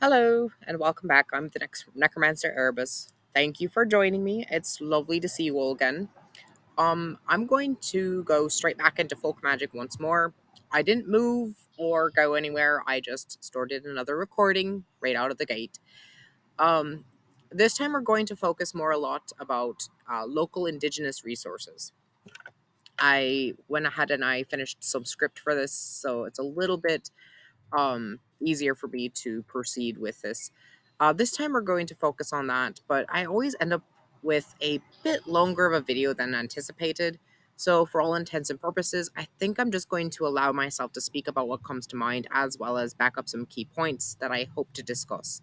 Hello and welcome back. I'm the next Necromancer Erebus. Thank you for joining me. It's lovely to see you all again. I'm going to go straight back into folk magic once more. I didn't move or go anywhere. I just started another recording right out of the gate. Um, this time we're going to focus more a lot about local Indigenous resources. I went ahead and I finished some script for this, so it's a little bit easier for me to proceed with this. This time we're going to focus on that, but I always end up with a bit longer of a video than anticipated. So, for all intents and purposes, I think I'm just going to allow myself to speak about what comes to mind as well as back up some key points that I hope to discuss.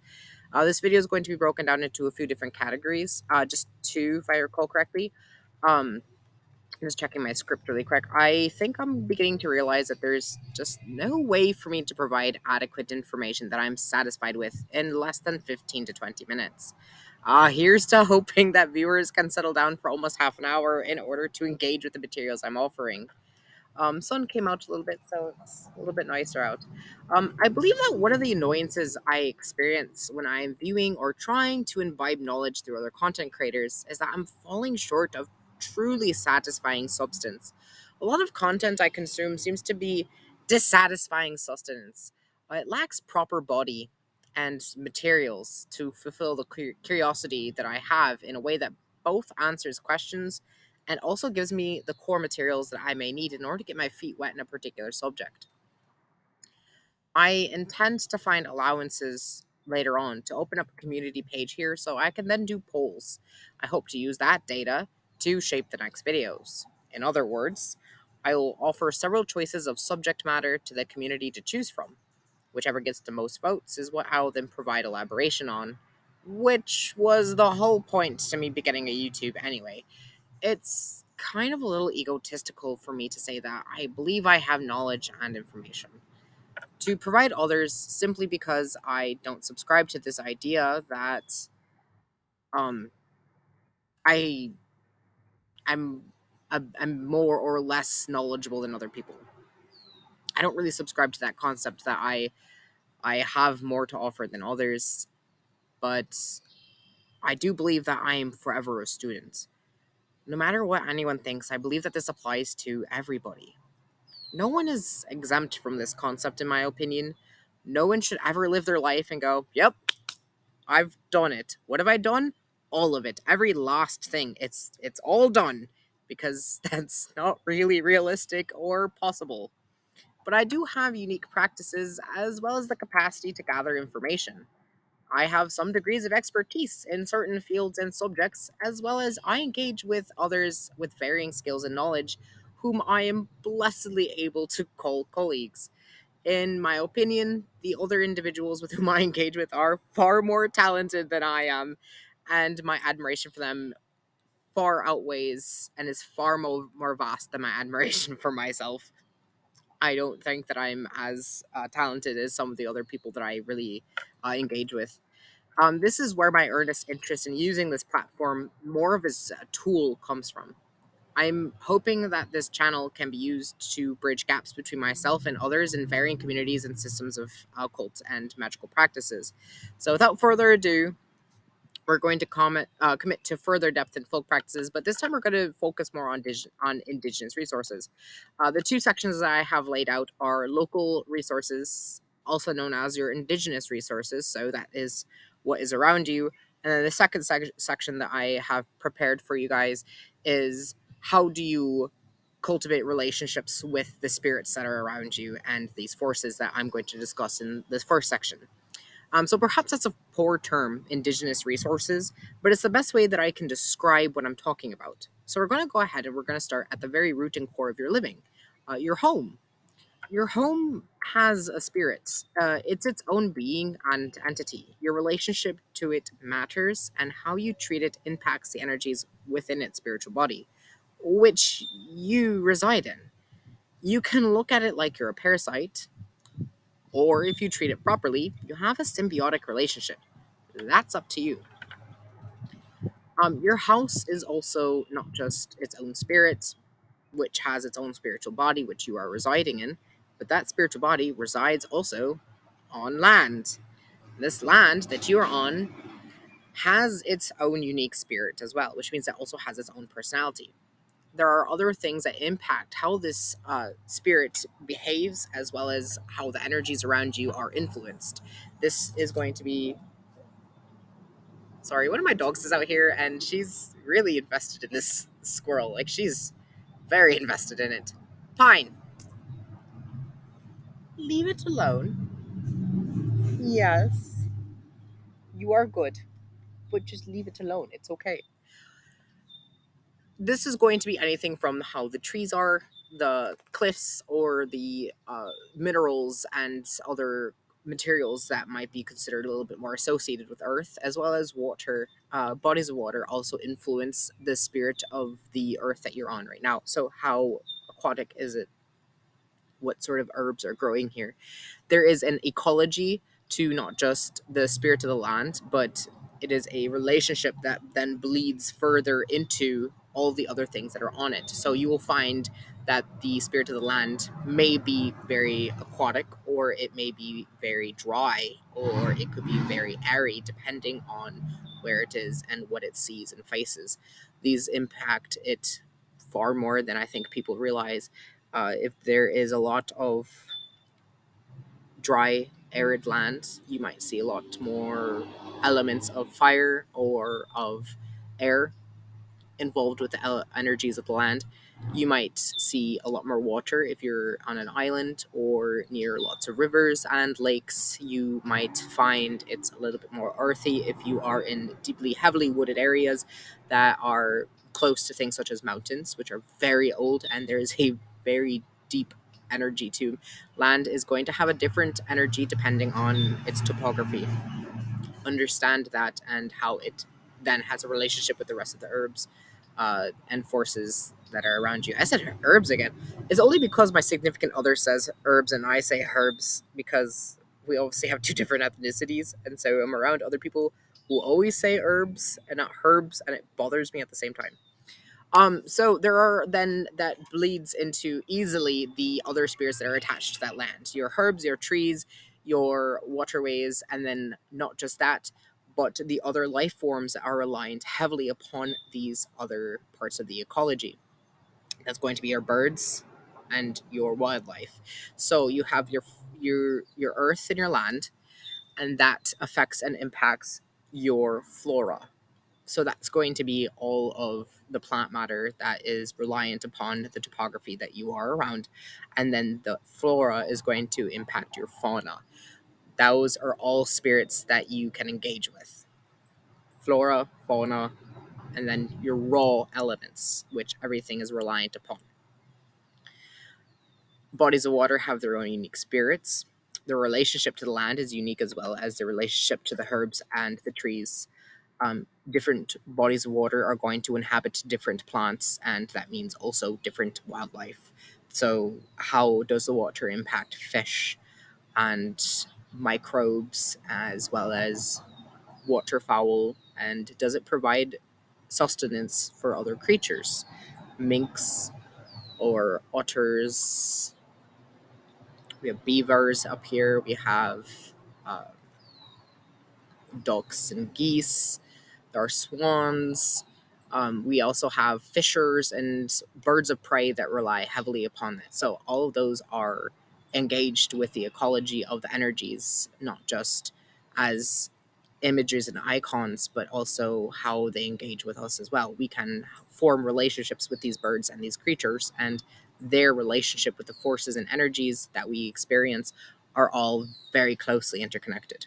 This video is going to be broken down into a few different categories, just two, if I recall correctly. Um, I'm just checking my script really quick. I think I'm beginning to realize that there's just no way for me to provide adequate information that I'm satisfied with in less than 15 to 20 minutes. Here's to hoping that viewers can settle down for almost half an hour in order to engage with the materials I'm offering. Sun came out a little bit, so it's a little bit nicer out. I believe that one of the annoyances I experience when I'm viewing or trying to imbibe knowledge through other content creators is that I'm falling short of truly satisfying substance. A lot of content I consume seems to be dissatisfying sustenance. It lacks proper body and materials to fulfill the curiosity that I have in a way that both answers questions and also gives me the core materials that I may need in order to get my feet wet in a particular subject. I intend to find allowances later on to open up a community page here so I can then do polls. I hope to use that data to shape the next videos. In other words, I will offer several choices of subject matter to the community to choose from. Whichever gets the most votes is what I'll then provide elaboration on, which was the whole point to me beginning a YouTube anyway. It's kind of a little egotistical for me to say that I believe I have knowledge and information to provide others simply because I don't subscribe to this idea that um I I'm I'm more or less knowledgeable than other people. I don't really subscribe to that concept that I have more to offer than others, but I do believe that I am forever a student. No matter what anyone thinks, I believe that this applies to everybody. No one is exempt from this concept, in my opinion. No one should ever live their life and go, yep, I've done it. What have I done? All of it. Every last thing. It's all done. Because that's not really realistic or possible. But I do have unique practices as well as the capacity to gather information. I have some degrees of expertise in certain fields and subjects, as well as I engage with others with varying skills and knowledge, whom I am blessedly able to call colleagues. In my opinion, the other individuals with whom I engage with are far more talented than I am, and my admiration for them far outweighs and is far more vast than my admiration for myself. I don't think that I'm as talented as some of the other people that I really engage with. This is where my earnest interest in using this platform more of as a tool comes from. I'm hoping that this channel can be used to bridge gaps between myself and others in varying communities and systems of occult and magical practices. So, without further ado, we're going to commit to further depth in folk practices, but this time we're going to focus more on Indigenous resources. The two sections that I have laid out are local resources, also known as your Indigenous resources, so that is what is around you. And then the second section that I have prepared for you guys is how do you cultivate relationships with the spirits that are around you and these forces that I'm going to discuss in this first section. So perhaps that's a poor term, Indigenous resources, but it's the best way that I can describe what I'm talking about. So we're going to go ahead and we're going to start at the very root and core of your living, your home. Your home has a spirit. It's its own being and entity. Your relationship to it matters, and how you treat it impacts the energies within its spiritual body, which you reside in. You can look at it like you're a parasite, or if you treat it properly, you have a symbiotic relationship. That's up to you. Your house is also not just its own spirit, which has its own spiritual body, which you are residing in, but that spiritual body resides also on land. This land that you're on has its own unique spirit as well, which means it also has its own personality. There are other things that impact how this spirit behaves, as well as how the energies around you are influenced. This is going to be. Sorry, one of my dogs is out here, and she's really invested in this squirrel. Like, she's very invested in it. Pine, leave it alone. Yes, you are good, but just leave it alone. It's okay. This is going to be anything from how the trees are, the cliffs, or the minerals and other materials that might be considered a little bit more associated with earth, as well as water. Bodies of water also influence the spirit of the earth that you're on right now. So how aquatic is it? What sort of herbs are growing here? There is an ecology to not just the spirit of the land, but it is a relationship that then bleeds further into all the other things that are on it. So you will find that the spirit of the land may be very aquatic, or it may be very dry, or it could be very airy, depending on where it is and what it sees and faces. These impact it far more than I think people realize. If there is a lot of dry, arid land, you might see a lot more elements of fire or of air involved with the energies of the land. You might see a lot more water if you're on an island or near lots of rivers and lakes. You might find it's a little bit more earthy if you are in deeply, heavily wooded areas that are close to things such as mountains, which are very old, and there is a very deep energy to land is going to have a different energy depending on its topography. Understand that and how it then has a relationship with the rest of the herbs and forces that are around you. I said herbs again. It's only because my significant other says herbs and I say herbs, because we obviously have two different ethnicities, and so I'm around other people who always say herbs and not herbs, and it bothers me at the same time. So there are then that bleeds into easily the other spirits that are attached to that land. Your herbs, your trees, your waterways, and then not just that, but the other life forms that are reliant heavily upon these other parts of the ecology. That's going to be your birds and your wildlife. So you have your earth and your land, and that affects and impacts your flora. So that's going to be all of the plant matter that is reliant upon the topography that you are around. And then the flora is going to impact your fauna. Those are all spirits that you can engage with. Flora, fauna, and then your raw elements, which everything is reliant upon. Bodies of water have their own unique spirits. Their relationship to the land is unique, as well as their relationship to the herbs and the trees. Different bodies of water are going to inhabit different plants, and that means also different wildlife. So, how does the water impact fish and microbes, as well as waterfowl? And does it provide sustenance for other creatures? Minks or otters. We have beavers up here. We have uh, ducks and geese. There are swans. We also have fishers and birds of prey that rely heavily upon that. So all of those are engaged with the ecology of the energies, not just as images and icons, but also how they engage with us as well. We can form relationships with these birds and these creatures, and their relationship with the forces and energies that we experience are all very closely interconnected.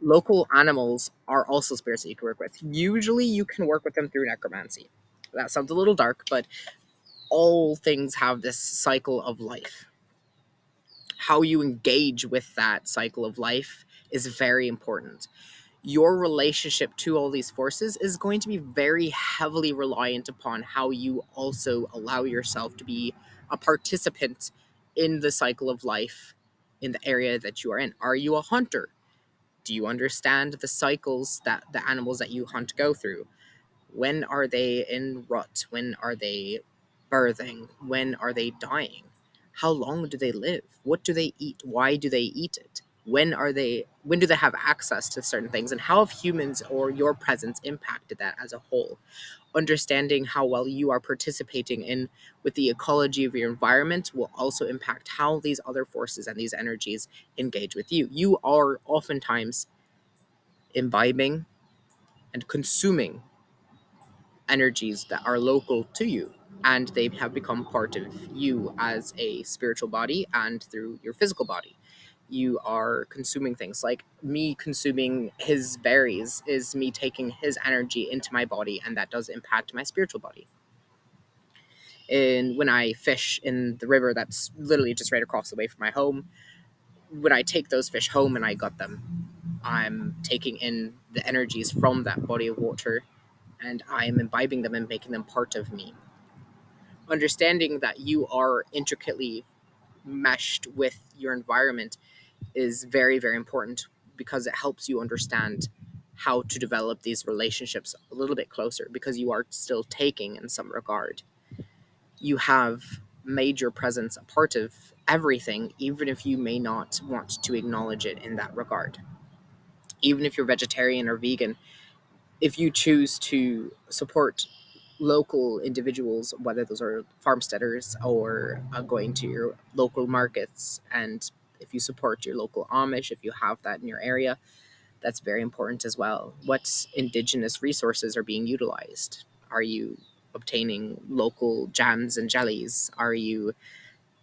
Local animals are also spirits that you can work with. Usually, you can work with them through necromancy. That sounds a little dark, but all things have this cycle of life. How you engage with that cycle of life is very important. Your relationship to all these forces is going to be very heavily reliant upon how you also allow yourself to be a participant in the cycle of life in the area that you are in. Are you a hunter? Do you understand the cycles that the animals that you hunt go through? When are they in rut? When are they birthing? When are they dying? How long do they live? What do they eat? Why do they eat it? when do they have access to certain things, and how have humans or your presence impacted that as a whole? Understanding how well you are participating in with the ecology of your environment will also impact how these other forces and these energies engage with you. You are oftentimes imbibing and consuming energies that are local to you, and they have become part of you as a spiritual body and through your physical body. You are consuming things like me consuming his berries is me taking his energy into my body, and that does impact my spiritual body. And when I fish in the river that's literally just right across the way from my home, when I take those fish home and I gut them, I'm taking in the energies from that body of water, and I am imbibing them and making them part of me. Understanding that you are intricately meshed with your environment is very, very important, because it helps you understand how to develop these relationships a little bit closer, because you are still taking in some regard. You have made your presence a part of everything, even if you may not want to acknowledge it in that regard. Even if you're vegetarian or vegan, if you choose to support local individuals, whether those are farmsteaders or going to your local markets, and if you support your local Amish, if you have that in your area, that's very important as well. What Indigenous resources are being utilized? Are you obtaining local jams and jellies? Are you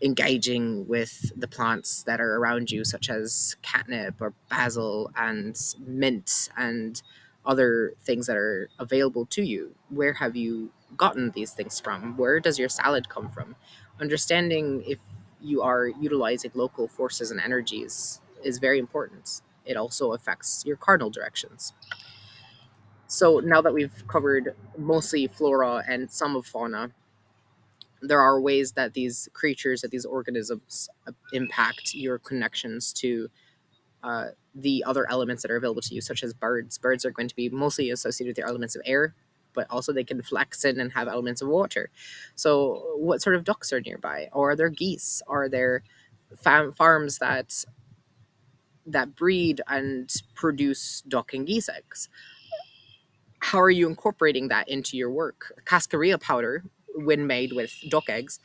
engaging with the plants that are around you, such as catnip or basil and mint and other things that are available to you? Where have you gotten these things from? Where does your salad come from? Understanding if you are utilizing local forces and energies is very important. It also affects your cardinal directions. So now that we've covered mostly flora and some of fauna, there are ways that these creatures, that these organisms impact your connections to the other elements that are available to you, such as birds. Birds are going to be mostly associated with the elements of air, but also they can flex in and have elements of water. So, what sort of ducks are nearby? Or are there geese? Are there farms that breed and produce duck and geese eggs? How are you incorporating that into your work? Cascarilla powder, when made with duck eggs,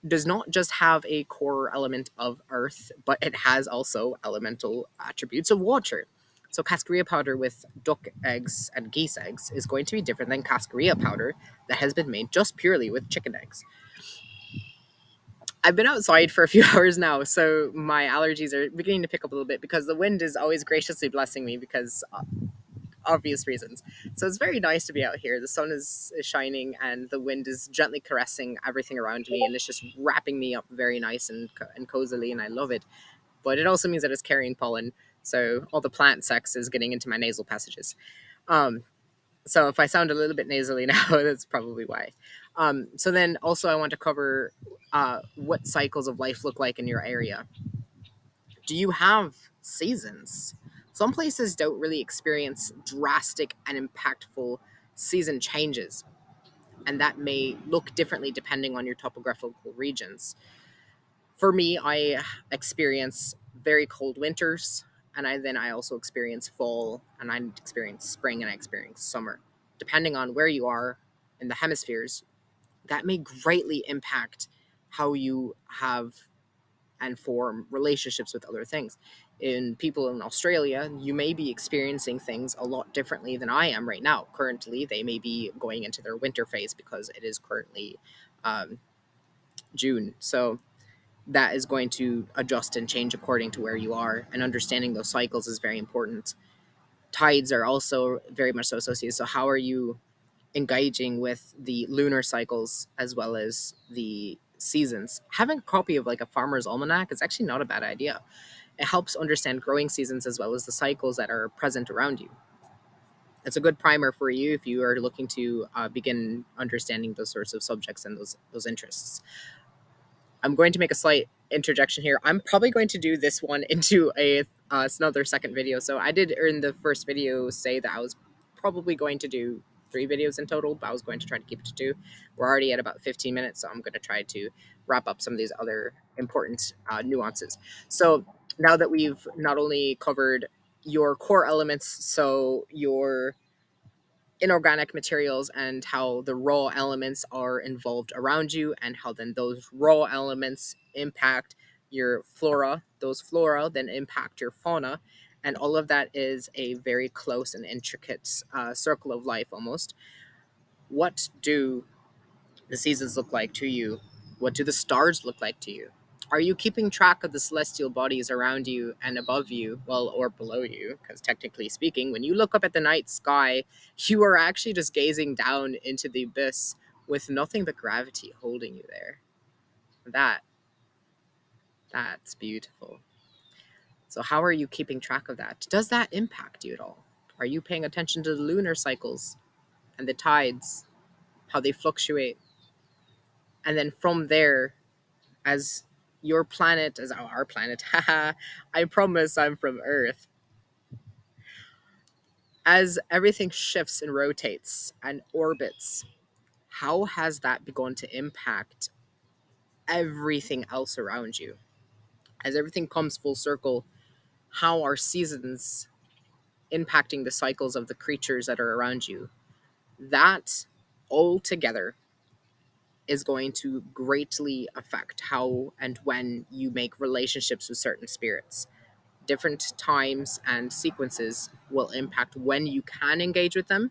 does not just have a core element of earth, but it has also elemental attributes of water. So cascarilla powder with duck eggs and geese eggs is going to be different than cascarilla powder that has been made just purely with chicken eggs. I've been outside for a few hours now, so my allergies are beginning to pick up a little bit, because the wind is always graciously blessing me, because obvious reasons. So it's very nice to be out here. The sun is shining, and the wind is gently caressing everything around me, and it's just wrapping me up very nice and cozily, and I love it. But it also means that it's carrying pollen, so all the plant sex is getting into my nasal passages. Um, so if I sound a little bit nasally now, that's probably why. So then also I want to cover what cycles of life look like in your area. Do you have seasons? Some places don't really experience drastic and impactful season changes, and that may look differently depending on your topographical regions. For me, I experience very cold winters, and I also experience fall, and I experience spring, and I experience summer. Depending on where you are in the hemispheres, that may greatly impact how you have and form relationships with other things. In people in Australia, you may be experiencing things a lot differently than I am right now. Currently, they may be going into their winter phase because it is currently um, June. So that is going to adjust and change according to where you are. And understanding those cycles is very important. Tides are also very much so associated. So, how are you engaging with the lunar cycles as well as the seasons? Having a copy of like a farmer's almanac is actually not a bad idea. It helps understand growing seasons as well as the cycles that are present around you. It's a good primer for you if you are looking to begin understanding those sorts of subjects and those interests. I'm going to make a slight interjection here. I'm probably going to do this one into another second video. So I did in the first video say that I was probably going to do 3 videos in total, but I was going to try to keep it to 2. We're already at about 15 minutes, so I'm going to try to wrap up some of these other important nuances. So Now that we've not only covered your core elements, so your inorganic materials and how the raw elements are involved around you, and how then those raw elements impact your flora, those flora then impact your fauna, and all of that is a very close and intricate circle of life almost. What do the seasons look like to you? What do the stars look like to you? Are you keeping track of the celestial bodies around you and above you, well, or below you? Because technically speaking, when you look up at the night sky, you are actually just gazing down into the abyss with nothing but gravity holding you there. That that's beautiful. So how are you keeping track of that? Does that impact you at all? Are you paying attention to the lunar cycles and the tides, how they fluctuate? And then from there, as your planet, as our planet, haha, I promise I'm from Earth. As everything shifts and rotates and orbits, how has that begun to impact everything else around you? As everything comes full circle, how are seasons impacting the cycles of the creatures that are around you? That all together is going to greatly affect how and when you make relationships with certain spirits. Different times and sequences will impact when you can engage with them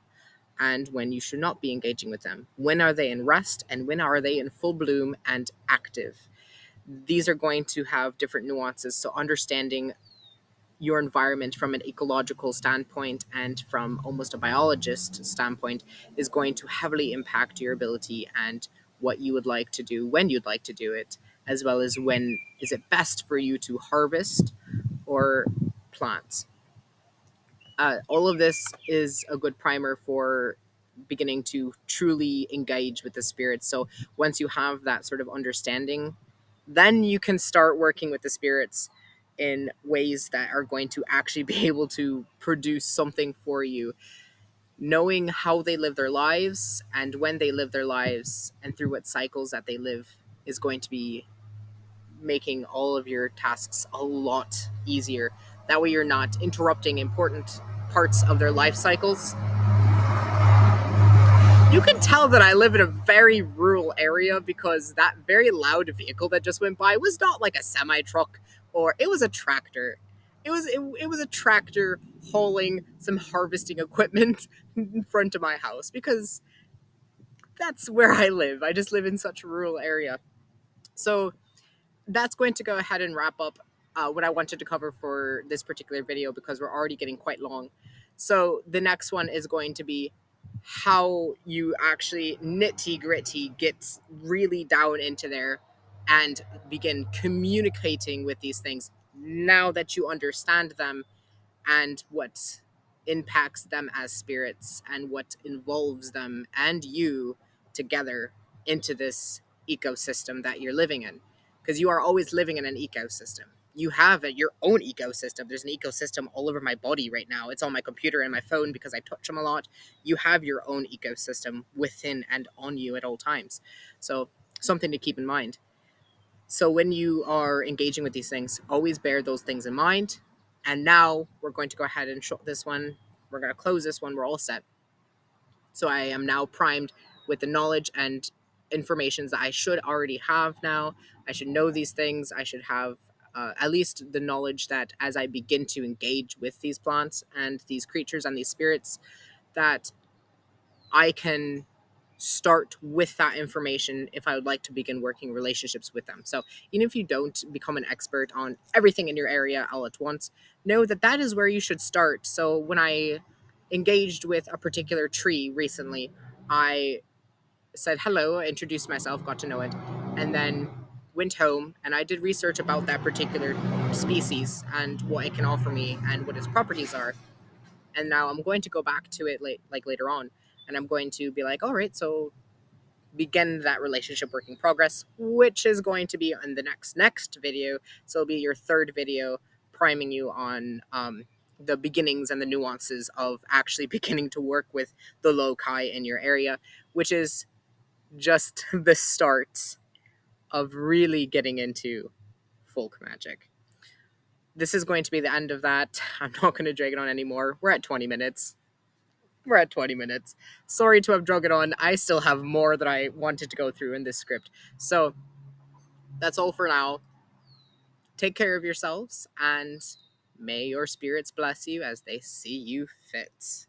and when you should not be engaging with them. When are they in rest and when are they in full bloom and active? These are going to have different nuances. So, understanding your environment from an ecological standpoint and from almost a biologist standpoint is going to heavily impact your ability and what you would like to do, when you'd like to do it, as well as when is it best for you to harvest or plant. All of this is a good primer for beginning to truly engage with the spirits. So once you have that sort of understanding, then you can start working with the spirits in ways that are going to actually be able to produce something for you. Knowing how they live their lives and when they live their lives and through what cycles that they live is going to be making all of your tasks a lot easier. That way, you're not interrupting important parts of their life cycles. You can tell that I live in a very rural area because that very loud vehicle that just went by was not like a semi truck, or it was a tractor. It was a tractor hauling some harvesting equipment in front of my house because that's where I live. I just live in such a rural area. So that's going to go ahead and wrap up what I wanted to cover for this particular video because we're already getting quite long. So the next one is going to be how you actually nitty gritty get really down into there and begin communicating with these things now that you understand them and what impacts them as spirits and what involves them and you together into this ecosystem that you're living in. Because you are always living in an ecosystem. You have your own ecosystem. There's an ecosystem all over my body right now. It's on my computer and my phone because I touch them a lot. You have your own ecosystem within and on you at all times. So, something to keep in mind. So when you are engaging with these things, always bear those things in mind. And now we're going to go ahead and shut this one. We're going to close this one. We're all set. So I am now primed with the knowledge and informations that I should already have now. I should know these things. I should have at least the knowledge that as I begin to engage with these plants and these creatures and these spirits, that I can start with that information if I would like to begin working relationships with them. So even if you don't become an expert on everything in your area all at once, know that that is where you should start. So when I engaged with a particular tree recently, I said hello, introduced myself, got to know it, and then went home and I did research about that particular species and what it can offer me and what its properties are. And now I'm going to go back to it later on, and I'm going to be like, all right, so begin that relationship work in progress, which is going to be in the next video. So it'll be your third video priming you on the beginnings and the nuances of actually beginning to work with the loci in your area, which is just the start of really getting into folk magic. this is going to be the end of that. I'm not going to drag it on anymore. We're at 20 minutes. We're at 20 minutes. Sorry to have drug it on. I still have more that I wanted to go through in this script. So that's all for now. Take care of yourselves, and may your spirits bless you as they see you fit.